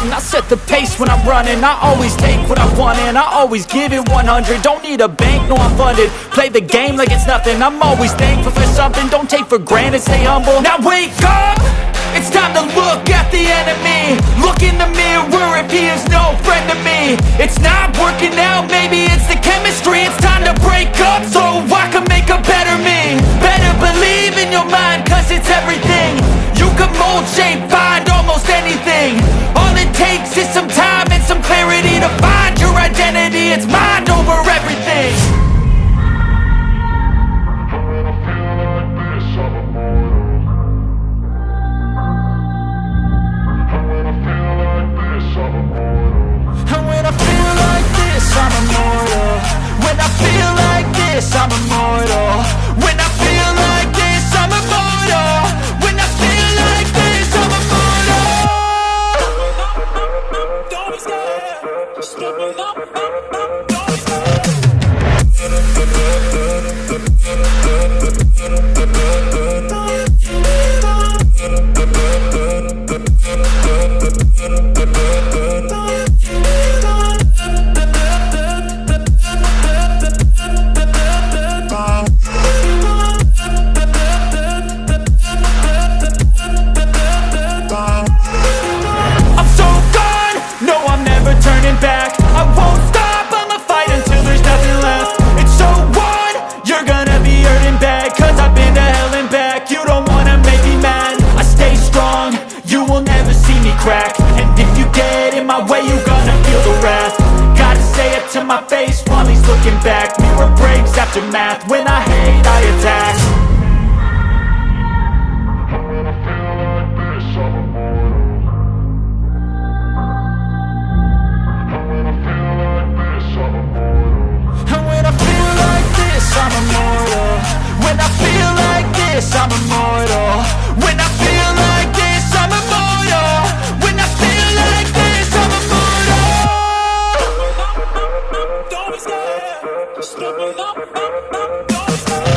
young, I set the pace when I'm running. I always take what I want and I always give it 100. Don't need a bank, no I'm funded. Play the game like it's nothing. I'm always thankful for something. Don't take for granted, stay humble. Now wake up! It's time to look at the enemy. Look in the mirror if he is no friend to me. It's not working out, maybe it's the chemistry. It's time to break up so I can make a better me. Better believe in your mind, cause it's everything. You can mold, shape, find almost anything. All it takes is some time and some clarity to find your identity. It's mind over everything. I'm immortal. When I feel like this, I'm immortal. When I feel like this, I'm immortal. When I feel like this, I'm immortal. Don't be scared. Just step it up. Don't be scared. Turning back, I won't stop, I'ma fight until there's nothing left. It's so on, you're gonna be hurting bad, cause I've been to hell and back. You don't wanna make me mad, I stay strong, you will never see me crack. And if you get in my way, you're gonna feel the wrath. Gotta say it to my face while he's looking back. Mirror breaks after math, when I hate I attack. I'm immortal. When I feel like this, I'm immortal. When I feel like this, I'm immortal. When I feel like this, I'm immortal. Don't be scared. Just step it up. Don't be scared.